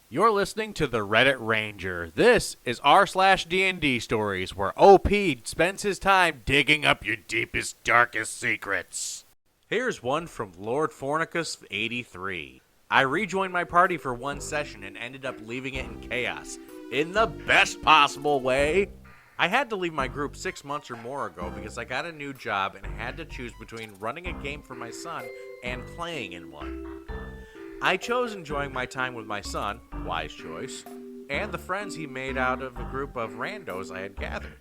You're listening to the Reddit Ranger. This is r/D&D Stories, where OP spends his time digging up your deepest, darkest secrets. Here's one from Lord Fornicus 83. I rejoined my party for one session and ended up leaving it in chaos. In the best possible way. I had to leave my group 6 months or more ago because I got a new job and had to choose between running a game for my son and playing in one. I chose enjoying my time with my son, wise choice, and the friends he made out of a group of randos I had gathered.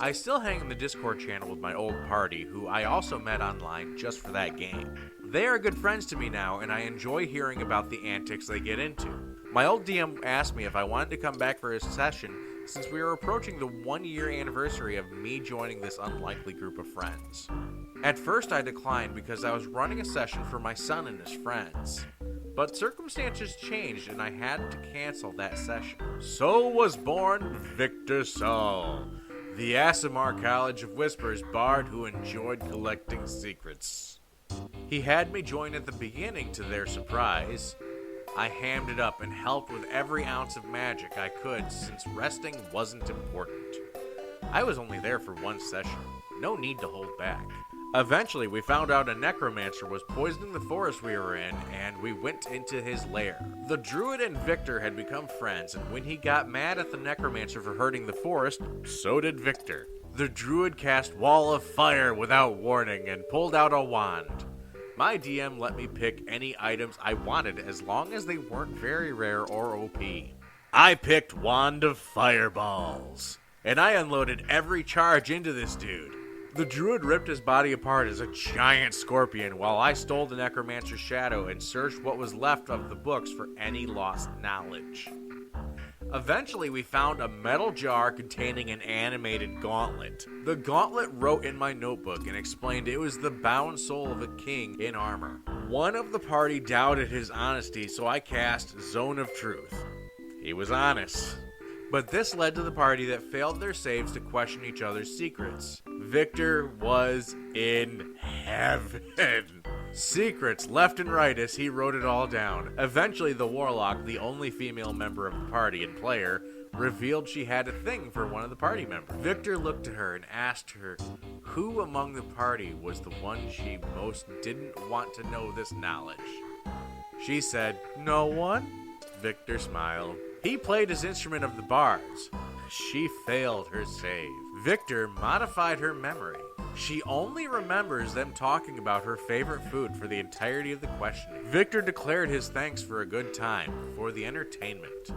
I still hang in the Discord channel with my old party, who I also met online just for that game. They are good friends to me now, and I enjoy hearing about the antics they get into. My old DM asked me if I wanted to come back for his session, since we were approaching the 1-year anniversary of me joining this unlikely group of friends. At first I declined because I was running a session for my son and his friends. But circumstances changed and I had to cancel that session. So was born Victor Saul, the Asimar College of Whispers bard who enjoyed collecting secrets. He had me join at the beginning to their surprise. I hammed it up and helped with every ounce of magic I could since resting wasn't important. I was only there for one session, no need to hold back. Eventually, we found out a necromancer was poisoning the forest we were in, and we went into his lair. The druid and Victor had become friends, and when he got mad at the necromancer for hurting the forest, so did Victor. The druid cast Wall of Fire without warning and pulled out a wand. My DM let me pick any items I wanted as long as they weren't very rare or OP. I picked Wand of Fireballs, and I unloaded every charge into this dude. The druid ripped his body apart as a giant scorpion while I stole the necromancer's shadow and searched what was left of the books for any lost knowledge. Eventually, we found a metal jar containing an animated gauntlet. The gauntlet wrote in my notebook and explained it was the bound soul of a king in armor. One of the party doubted his honesty, so I cast Zone of Truth. He was honest. But this led to the party that failed their saves to question each other's secrets. Victor was in heaven. Secrets left and right as he wrote it all down. Eventually, the warlock, the only female member of the party and player, revealed she had a thing for one of the party members. Victor looked at her and asked her who among the party was the one she most didn't want to know this knowledge. She said, "No one?" Victor smiled. He played his instrument of the bards. She failed her save. Victor modified her memory. She only remembers them talking about her favorite food for the entirety of the questioning. Victor declared his thanks for a good time, for the entertainment.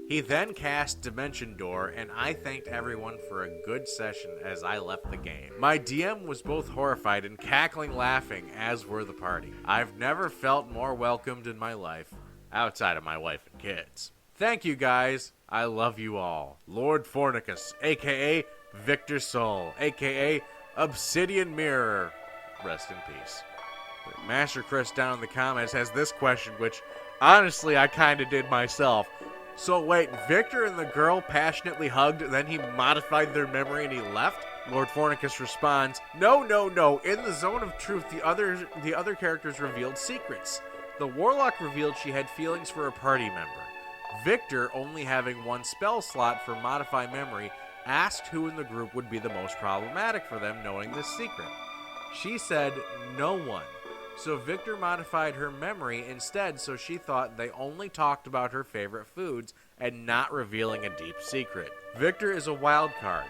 He then cast Dimension Door, and I thanked everyone for a good session as I left the game. My DM was both horrified and cackling laughing, as were the party. I've never felt more welcomed in my life, outside of my wife and kids. Thank you guys. I love you all. Lord Fornicus, a.k.a. Victor Soul, a.k.a. Obsidian Mirror. Rest in peace. Master Chris down in the comments has this question, which honestly I kinda did myself. So wait, Victor and the girl passionately hugged, then he modified their memory and he left? Lord Fornicus responds, No. In the Zone of Truth, the other characters revealed secrets. The warlock revealed she had feelings for a party member. Victor, only having one spell slot for Modify Memory, asked who in the group would be the most problematic for them knowing this secret. She said no one. So Victor modified her memory instead, so she thought they only talked about her favorite foods and not revealing a deep secret. Victor is a wild card.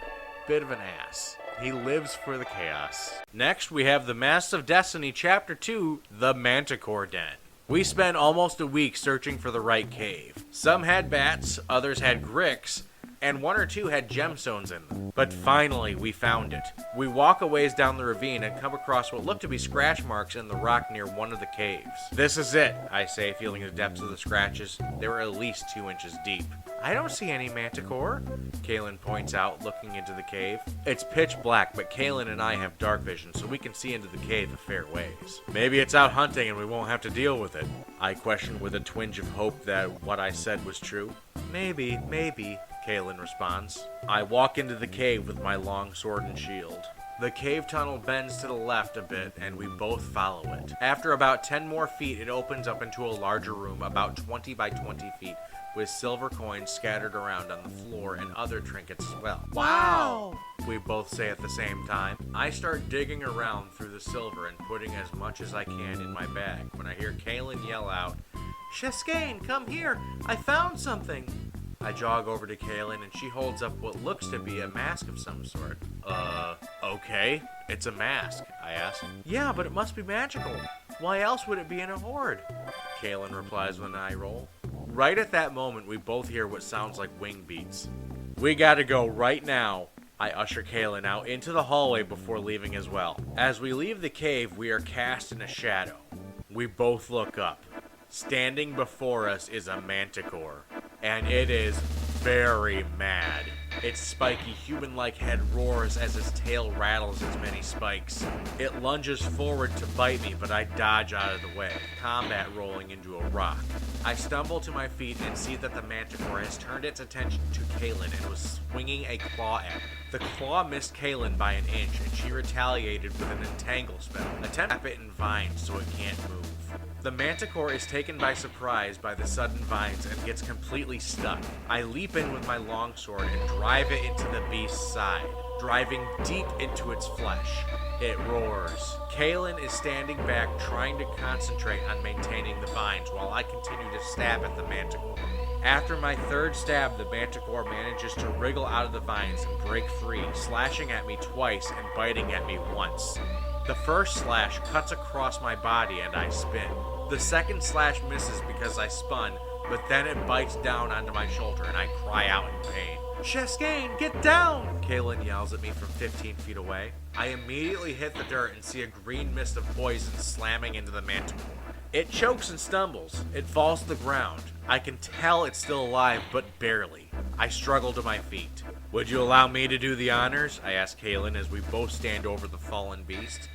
Bit of an ass. He lives for the chaos. Next, we have the Masks of Destiny Chapter 2, The Manticore Den. We spent almost a week searching for the right cave. Some had bats, others had gricks, and one or two had gemstones in them. But finally, we found it. We walk a ways down the ravine and come across what looked to be scratch marks in the rock near one of the caves. This is it, I say, feeling the depths of the scratches. They were at least 2 inches deep. I don't see any Manticore, Kaylin points out, looking into the cave. It's pitch black, but Kaylin and I have dark vision, so we can see into the cave a fair ways. Maybe it's out hunting and we won't have to deal with it. I question with a twinge of hope that what I said was true. Maybe, Kaylin responds. I walk into the cave with my long sword and shield. The cave tunnel bends to the left a bit, and we both follow it. After about 10 more feet, it opens up into a larger room, about 20 by 20 feet, with silver coins scattered around on the floor and other trinkets as well. Wow! We both say at the same time. I start digging around through the silver and putting as much as I can in my bag when I hear Kaylin yell out, "Sheskain, come here! I found something!" I jog over to Kaylin and she holds up what looks to be a mask of some sort. Okay, it's a mask, I ask. Yeah, but it must be magical. Why else would it be in a hoard? Kaylin replies with an eye roll. Right at that moment, we both hear what sounds like wing beats. We gotta go right now. I usher Kaylin out into the hallway before leaving as well. As we leave the cave, we are cast in a shadow. We both look up. Standing before us is a Manticore, and it is very mad. Its spiky human-like head roars as its tail rattles its many spikes. It lunges forward to bite me, but I dodge out of the way, combat rolling into a rock. I stumble to my feet and see that the Manticore has turned its attention to Kaylin and was swinging a claw at me. The claw missed Kaylin by an inch, and she retaliated with an entangle spell. Attempt to trap it in vines so it can't move. The Manticore is taken by surprise by the sudden vines and gets completely stuck. I leap in with my longsword and drive it into the beast's side, driving deep into its flesh. It roars. Kaylin is standing back trying to concentrate on maintaining the vines while I continue to stab at the Manticore. After my third stab, the Manticore manages to wriggle out of the vines and break free, slashing at me twice and biting at me once. The first slash cuts across my body and I spin. The second slash misses because I spun, but then it bites down onto my shoulder and I cry out in pain. "Sheskain, get down!" Kaylin yells at me from 15 feet away. I immediately hit the dirt and see a green mist of poison slamming into the Manticore. It chokes and stumbles. It falls to the ground. I can tell it's still alive, but barely. I struggle to my feet. "Would you allow me to do the honors?" I ask Kaylin as we both stand over the fallen beast.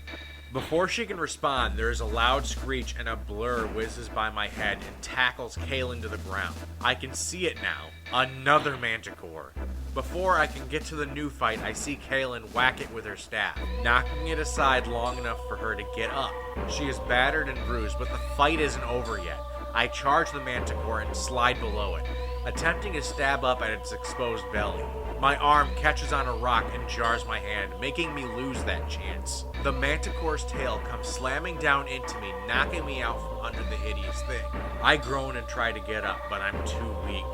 Before she can respond, there is a loud screech and a blur whizzes by my head and tackles Kaylin to the ground. I can see it now. Another Manticore. Before I can get to the new fight, I see Kaylin whack it with her staff, knocking it aside long enough for her to get up. She is battered and bruised, but the fight isn't over yet. I charge the Manticore and slide below it, attempting to stab up at its exposed belly. My arm catches on a rock and jars my hand, making me lose that chance. The Manticore's tail comes slamming down into me, knocking me out from under the hideous thing. I groan and try to get up, but I'm too weak.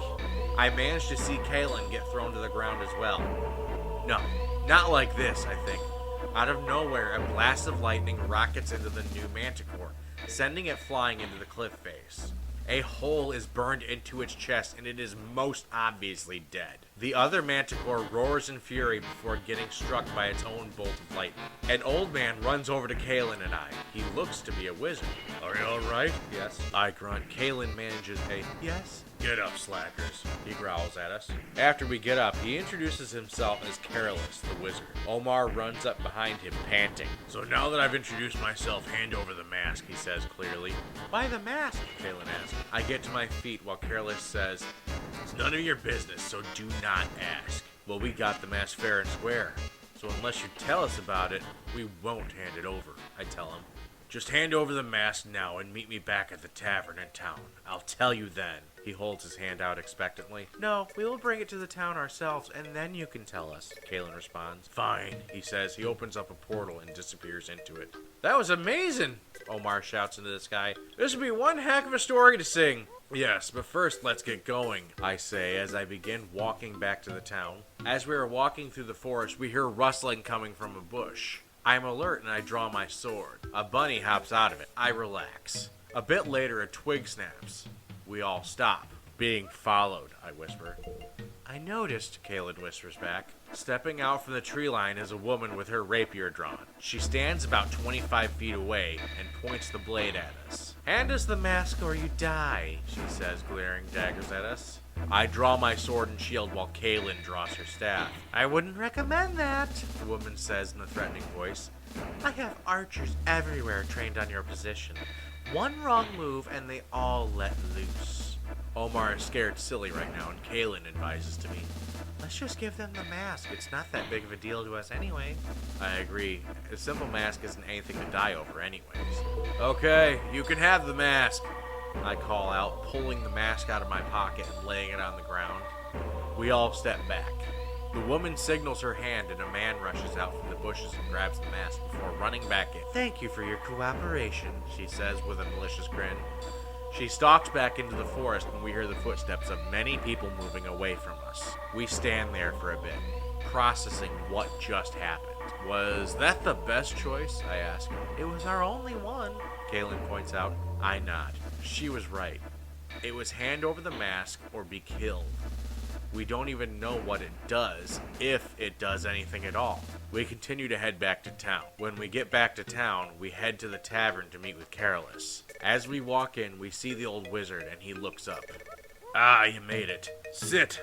I manage to see Kaylin get thrown to the ground as well. No, not like this, I think. Out of nowhere, a blast of lightning rockets into the new Manticore, sending it flying into the cliff face. A hole is burned into its chest, and it is most obviously dead. The other Manticore roars in fury before getting struck by its own bolt of lightning. An old man runs over to Kaylin and I. He looks to be a wizard. "Are you alright?" "Yes." I grunt. Kaylin manages a "yes." "Get up, slackers," he growls at us. After we get up, he introduces himself as Careless, the wizard. Omar runs up behind him, panting. "So now that I've introduced myself, hand over the mask," he says clearly. "Why the mask?" Kaylin asks. I get to my feet while Careless says, "It's none of your business, so do not ask." "Well, we got the mask fair and square, so unless you tell us about it, we won't hand it over," I tell him. "Just hand over the mask now and meet me back at the tavern in town. I'll tell you then." He holds his hand out expectantly. "No, we will bring it to the town ourselves, and then you can tell us," Kaylin responds. "Fine," he says. He opens up a portal and disappears into it. "That was amazing!" Omar shouts into the sky. "This would be one heck of a story to sing." "Yes, but first let's get going," I say as I begin walking back to the town. As we are walking through the forest, we hear rustling coming from a bush. I am alert and I draw my sword. A bunny hops out of it. I relax. A bit later, a twig snaps. We all stop. "Being followed," I whisper. "I noticed," Kaylin whispers back. Stepping out from the tree line is a woman with her rapier drawn. She stands about 25 feet away and points the blade at us. "Hand us the mask or you die," she says, glaring daggers at us. I draw my sword and shield while Kaylin draws her staff. "I wouldn't recommend that," the woman says in a threatening voice. "I have archers everywhere trained on your position. One wrong move and they all let loose." Omar is scared silly right now, and Kaylin advises to me, "Let's just give them the mask. It's not that big of a deal to us anyway." I agree. A simple mask isn't anything to die over anyways. "Okay, you can have the mask." I call out, pulling the mask out of my pocket and laying it on the ground. We all step back. The woman signals her hand and a man rushes out from the bushes and grabs the mask before running back in. "Thank you for your cooperation," she says with a malicious grin. She stalks back into the forest and we hear the footsteps of many people moving away from us. We stand there for a bit, processing what just happened. "Was that the best choice?" I ask. "It was our only one," Kaylin points out. I nod. She was right. It was hand over the mask or be killed. We don't even know what it does, if it does anything at all. We continue to head back to town. When we get back to town, we head to the tavern to meet with Carolus. As we walk in, we see the old wizard and he looks up. "Ah, you made it. Sit.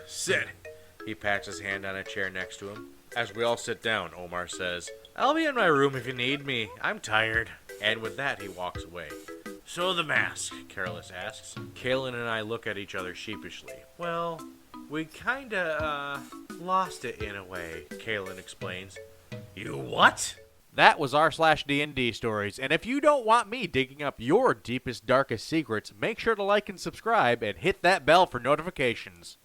He pats his hand on a chair next to him. As we all sit down, Omar says, "I'll be in my room if you need me. I'm tired." And with that, he walks away. "So the mask?" Carolus asks. Kaylin and I look at each other sheepishly. "Well, we kinda, lost it in a way," Kaylin explains. "You what?" That was r/D&D stories, and if you don't want me digging up your deepest, darkest secrets, make sure to like and subscribe and hit that bell for notifications.